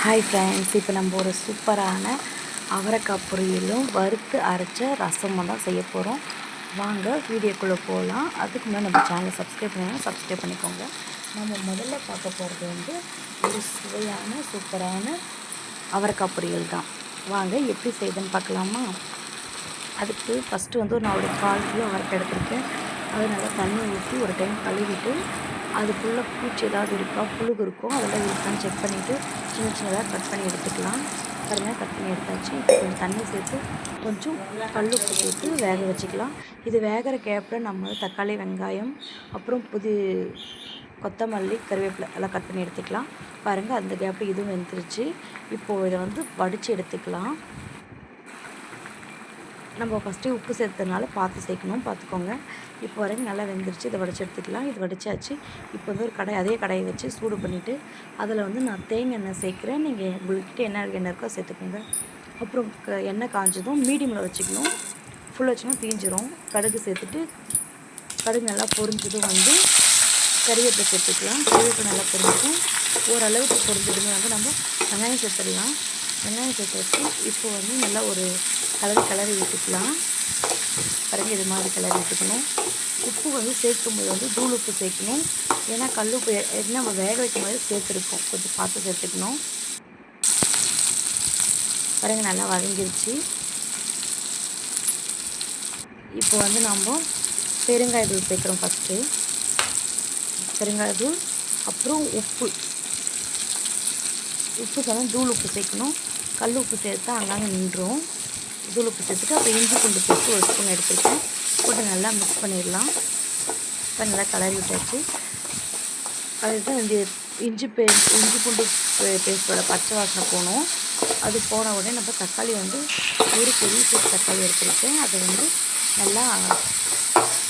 Hi friends, இப்போ நம்ம ஒரு சூப்பரான அவரைக்காய் பொரியலும் வறுத்து அரைச்ச ரசமும் தான் செய்ய போகிறோம். வாங்க வீடியோக்குள்ளே போகலாம். அதுக்கு முன்னாடி நம்ம சேனலை சப்ஸ்கிரைப் பண்ணிக்கோங்க. நம்ம முதல்ல பார்க்க போகிறது ஒரு சுவையான சூப்பரான அவரைக்காய் பொரியல் தான். வாங்க எப்படி செய்யுதுன்னு பார்க்கலாமா? அதுக்கு ஃபஸ்ட்டு நான் ஒரு 1/4 கிலோ அவரைக்காய் எடுத்துருக்கேன். அதை நல்லா தண்ணி ஊற்றி ஒரு டைம் கழுவிட்டு அதுக்குள்ளே பூச்சி ஏதாவது இருக்கா, புழுகு இருக்கும், அதெல்லாம் இருக்கான்னு செக் பண்ணிவிட்டு சின்ன சின்னதாக கட் பண்ணி எடுத்துக்கலாம். பாருங்கள், கட் பண்ணி எடுத்தாச்சு. இப்போ கொஞ்சம் தண்ணி சேர்த்து கொஞ்சம் கல்லுப்பு சேர்த்து வேக வச்சுக்கலாம். இது வேகிற கேப்பில் நம்ம தக்காளி, வெங்காயம், அப்புறம் கொத்தமல்லி, கருவேப்பிலை எல்லாம் கட் பண்ணி எடுத்துக்கலாம். பாருங்கள், அந்த கேப்பில் இதுவும் வெந்துருச்சு. இப்போது இதை வடித்து எடுத்துக்கலாம். நம்ம ஃபஸ்ட்டு உப்பு சேர்த்ததுனால பார்த்து சேர்க்கணும், பார்த்துக்கோங்க. இப்போ வரைக்கும் நல்லா வெந்துருச்சு. இதை வடித்து எடுத்துக்கலாம். இது வடித்தாச்சு. இப்போ ஒரு அதே கடாயை வச்சு சூடு பண்ணிவிட்டு அதில் நான் தேங்காய் எண்ணெய் சேர்க்குறேன். நீங்கள் உங்கள்கிட்ட எண்ணெய் இருக்கோ சேர்த்துக்கோங்க. அப்புறம் எண்ணெய் காஞ்சதும் மீடியமில் வச்சுக்கணும். ஃபுல் வச்சுன்னா தீஞ்சிரும். கடுகு சேர்த்துட்டு கடுகு நல்லா பொரிஞ்சதும் கறிவேப்பிலை சேர்த்துக்கலாம். கறிவேப்பிலை நல்லா பொரிஞ்சிடும். ஓரளவுக்கு பொரிஞ்சதுமே நம்ம வெங்காயம் சேர்த்துடலாம். வெங்காயம் சேர்த்து வச்சு இப்போ நல்லா ஒரு கிளறி விட்டுக்கலாம். பாருங்க, இது மாதிரி கிளறி விட்டுக்கணும். உப்பு சேர்க்கும்போது தூள் உப்பு சேர்க்கணும். ஏன்னா கல்லுப்பு நம்ம வேக வைக்கும் போது சேர்த்துருக்கோம், கொஞ்சம் பார்த்து சேர்த்துக்கணும். பாருங்க, நல்லா வதங்கிருச்சு. இப்போ நம்ம பெருங்காயத்தூள் சேர்க்குறோம். ஃபஸ்ட்டு பெருங்காயத்தூள், அப்புறம் உப்பு தூள் உப்பு சேர்க்கணும். கல் உப்பு சேர்த்தா அங்கங்கே நின்றும். தூள் உப்பு சேர்த்துட்டு அப்புறம் இஞ்சி பூண்டு பேஸ்ட்டு ஒரு ஸ்பூன் எடுத்துருக்கேன். போட்டு நல்லா மிக்ஸ் பண்ணிடலாம். இப்போ நல்லா கிளறி விட்டாச்சு. அதுதான் இந்த இஞ்சி பூண்டு பேஸ்ட்டோட பச்சை வாசனை போகணும். அது போன உடனே நம்ம தக்காளி ஒரு பெரிய சைஸ் தக்காளி எடுத்துருக்கேன். அதை நல்லா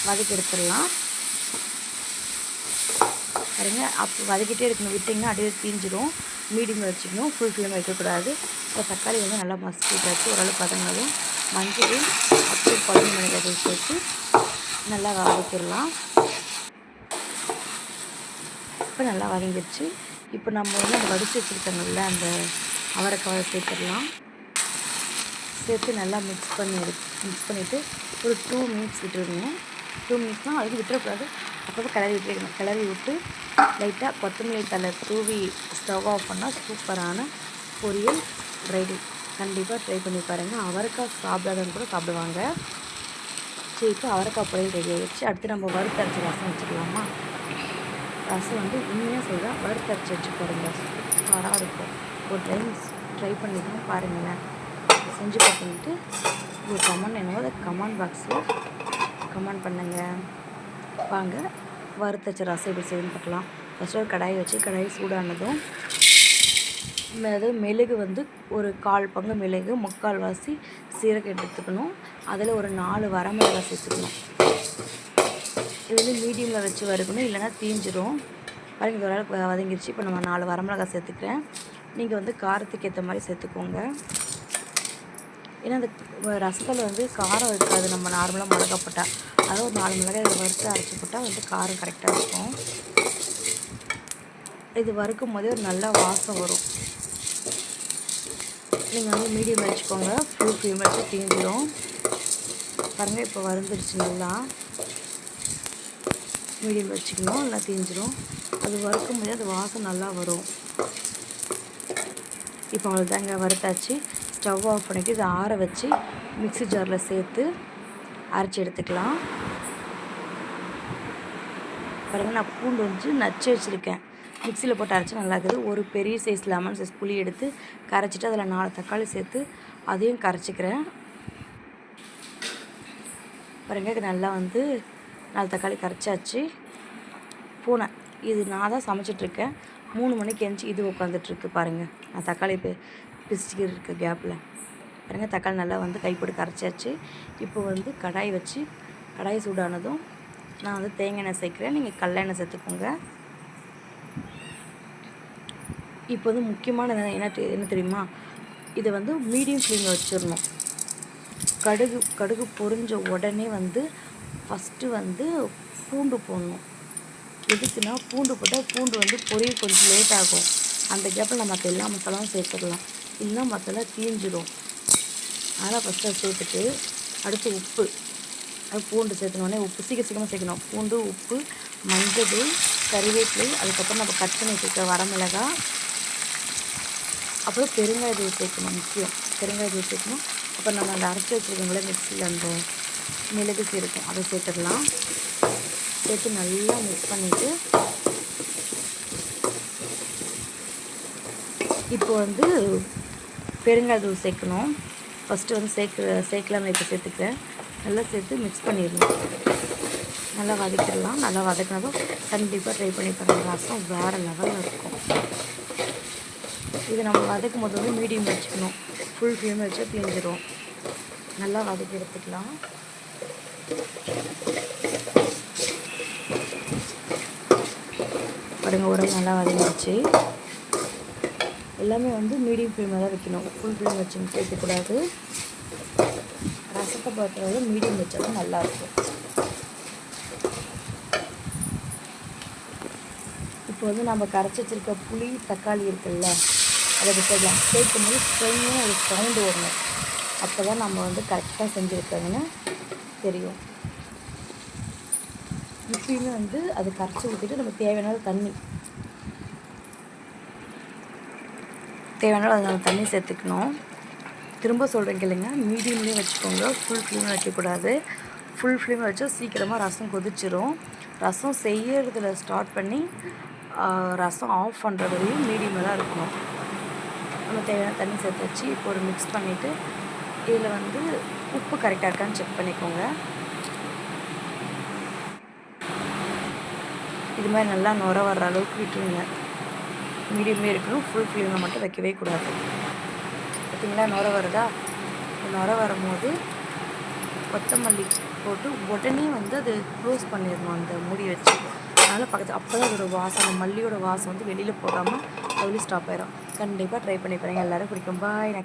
வதக்கி எடுத்துடலாம். பாருங்க, அப்போ வதக்கிட்டே இருக்கணும். விட்டிங்கன்னா அப்படியே தீஞ்சிடும். மீடியமில் வச்சுக்கணும், ஃபுல் ஃப்ளேம் வைக்கக்கூடாது. இப்போ தக்காளி நல்லா மசிக்கிட்டாச்சு. ஓரளவு பதங்காலும் மஞ்சள் அப்புறம் குழம்பு மிளகாய் சேர்த்து நல்லா வதக்கிடலாம். இப்போ நல்லா வதங்கிடுச்சு. இப்போ நம்ம அந்த வடித்து வச்சுருக்கோங்கள்ல அந்த அவரைக்காவை சேர்த்துடலாம். சேர்த்து நல்லா மிக்ஸ் பண்ணிவிட்டு ஒரு 2 மினிட்ஸ் விட்டுருங்க. 2 மினிட்ஸ்னால் அதுக்கு விட்டுறக்கூடாது. அப்போ கிளறி விட்டு லைட்டாக கொத்தமல்லி தழை தூவி ஸ்டவ் ஆஃப் பண்ணால் சூப்பரான பொரியல் ரெடி. கண்டிப்பாக ட்ரை பண்ணி பாருங்கள். அவரைக்காய் சாப்பிடாதவங்க கூட சாப்பிடுவாங்க. சரி, இப்போ அவரைக்காய் பொரியல் ரெடி ஆகிடுச்சு. அடுத்து நம்ம வறுத்தரைச்சி ரசம் வச்சுக்கலாமா? ரசம் உண்மையாக சொல்கிறேன், வறுத்தரைச்சி வச்சு பாருங்க, சூப்பராக இருக்கும். ஒரு டைம் ட்ரை பண்ணிக்கணும், பாருங்களேன். செஞ்சு பார்த்துட்டு ஒரு கமெண்ட் என்னவோ கமெண்ட் பாக்ஸில் கமெண்ட் பண்ணுங்கள். வாங்க வறுத்தரைச்ச ரசம் எப்படி செய்யணும்னு பார்க்கலாம். ஃபஸ்ட்டு ஒரு கடாயை வச்சு கடாயை சூடானதும் மெழுகு ஒரு 1/4 பங்கு மெழுகு, 3/4 வாசி சீரகம் எடுத்துக்கணும். அதில் ஒரு 4 வரமிளகாய் சேர்த்துக்கணும். இது மீடியமில் வச்சு வறுக்கணும், இல்லைன்னா தீஞ்சிரும். பாருங்க, இது ஓரளவுக்கு வதங்கிடுச்சு. இப்போ நம்ம 4 வரமிளகாய் சேர்த்துக்கிறேன். நீங்கள் காரத்துக்கு ஏற்ற மாதிரி சேர்த்துக்கோங்க. ஏன்னா அந்த ரசத்தில் காரம் இருக்காது, நம்ம நார்மலாக மிளகா போட்டால். அதாவது ஒரு 4 மிளகாய் இதை வறுத்து அரைச்சி போட்டால் காரம் கரெக்டாக இருக்கும். இது வறுக்கும் போதே ஒரு நல்ல வாசம் வரும். நீங்கள் மீடியம் வச்சுக்கோங்க, ஃபுல் ஃப்ளேம் வச்சு தீஞ்சிடும். பாருங்கள், இப்போ வறுந்துருச்சு. நல்லா மீடியம் வச்சுக்கணும், நல்லா தீஞ்சிடும். அது வறுக்கும் போதே அது வாசம் நல்லா வரும். இப்போ அவ்வளோதாங்க, வறுத்தாச்சு. ஸ்டவ் ஆஃப் பண்ணிவிட்டு இதை ஆற வச்சு மிக்ஸி ஜாரில் சேர்த்து அரைச்சி எடுத்துக்கலாம். பாருங்கள், நான் பூண்டு நச்சு வச்சுருக்கேன். மிக்சியில் போட்டு அரைச்சி நல்லா இருக்குது. ஒரு பெரிய சைஸ் லெமன் சைஸ் புளி எடுத்து கரைச்சிட்டு அதில் 4 தக்காளி சேர்த்து அதையும் கரைச்சிக்கிறேன். பாருங்க, நல்லா 4 தக்காளி கரைச்சாச்சு. பூனை இது நான் தான் சமைச்சிட்ருக்கேன். 3 மணிக்கு எழுந்துச்சி இது உட்காந்துட்ருக்கு. பாருங்கள், நான் தக்காளி பிசிக்கிட்டு இருக்க கேப்பில் பாருங்கள், தக்காளி நல்லா கைப்போட்டு கரைச்சாச்சு. இப்போ கடாய் வச்சு கடாய் சூடானதும் நான் தேங்காய் எண்ணெய் சேர்க்குறேன். நீங்கள் கடலெண்ணெய் சேர்த்துக்கோங்க. இப்போ முக்கியமானது என்ன தெரியுமா? இதை மீடியம் ஃப்ளேமில் வச்சிடணும். கடுகு பொரிஞ்ச உடனே ஃபஸ்ட்டு பூண்டு போடணும். எதுக்குன்னா பூண்டு போட்டால் பூண்டு பொரியல் கொஞ்சம் லேட் ஆகும். அந்த கேப்பில் நம்ம மற்ற எல்லா மசாலாவும் சேர்த்துடலாம். இல்லைன்னா மசாலா தீஞ்சிடும். அதனால் ஃபஸ்ட்டு அதை சேர்த்துட்டு அடுத்து உப்பு, அது பூண்டு சேர்த்துனோடனே உப்பு சீக்கிரமாக சேர்க்கணும். பூண்டு, உப்பு, மஞ்சள், கறிவேப்பிலை, அதுக்கப்புறம் நம்ம கட் பண்ணி வச்சுருக்க வரமிளகாய், அப்புறம் பெருங்காயத்தூள் சேர்க்கணும். முக்கியம் பெருங்காயத்தூள் சேர்க்கணும். அப்புறம் நம்ம அந்த அரைச்சி வச்சுருக்கோங்களே மிக்ஸியில் அந்த மிளகு சேர்க்கும், அதை சேர்த்துடலாம். சேர்த்து நல்லா மிக்ஸ் பண்ணிவிட்டு இப்போ வந்து பெருங்காயத்தூள் சேர்க்கணும். ஃபஸ்ட்டு வந்து சேர்க்கலான்னு இப்போ சேர்த்துக்கிறேன். நல்லா சேர்த்து மிக்ஸ் பண்ணிடணும். நல்லா வதக்கிடலாம். நல்லா வதக்கினதும் கண்டிப்பாக ட்ரை பண்ணி பாருங்கள். ரசம் வேறு லெவலில் இருக்கும். இது நம்ம வதக்கும் போது வந்து மீடியம் வச்சுக்கணும். ஃபுல் ஃப்ளேம் வச்சா தீஞ்சிடும். நல்லா வதக்கி எடுத்துக்கலாம். பாருங்கள், உரம் நல்லா வதங்கிடுச்சு. எல்லாமே வந்து மீடியம் ஃப்ளேமில் தான் வைக்கணும். ஃபுல் ஃப்ளேம் வச்சு சேர்க்கக்கூடாது. ரசத்தை பொறுத்தவரை மீடியம் வச்சா தான் நல்லாயிருக்கும். இப்போ வந்து நம்ம கரைச்சி வச்சுருக்க புளி, தக்காளி இருக்குல்ல, அதை சேர்க்கலாம். சேர்க்கும்போது ஸ்ட்ரெயினாக ஒரு சவுண்டு வரணும். அப்போ தான் நம்ம வந்து கரெக்டாக செஞ்சுருக்கோங்கன்னு தெரியும். இப்பயுமே வந்து அது கரைச்சி ஊற்றிட்டு நம்ம தேவையான அதனால தண்ணி சேர்த்துக்கணும். திரும்ப சொல்கிறேன் கேளுங்க, மீடியம்லேயே வச்சுக்கோங்க. ஃபுல் ஃப்ளேமில் வைக்கக்கூடாது. ஃபுல் ஃப்ளேமில் வச்சா சீக்கிரமாக ரசம் கொதிச்சிரும். ரசம் செய்யறதுல ஸ்டார்ட் பண்ணி ரசம் ஆஃப் பண்ணுற வரையும் மீடியமில் தான் இருக்கணும். நம்ம தேவையான தண்ணி சேர்த்து வச்சு இப்போ ஒரு மிக்ஸ் பண்ணிவிட்டு இதில் வந்து உப்பு கரெக்டாக இருக்கான்னு செக் பண்ணிக்கோங்க. இது மாதிரி நல்லா நுர வர்ற அளவுக்கு விட்டுருங்க. மீடியமே இருக்கணும். ஃபுல் ஃப்ளேமில் மட்டும் வைக்கவே கூடாது. பார்த்திங்களா, நுர வருதா? நுர வரும்போது கொத்தமல்லி போட்டு உடனே வந்து அது க்ளோஸ் பண்ணிடணும் அந்த மூடி வச்சு. அதனால் பக்கத்தில் அப்போ தான் அதோடய வாசம், அந்த மல்லியோட வாசம் வந்து வெளியில் போகாமல் அதுலேயும் ஸ்டாப் ஆயிடும். கண்டிப்பாக ட்ரை பண்ணி பாருங்கள். எல்லோரும் பிடிக்கும். பாய்.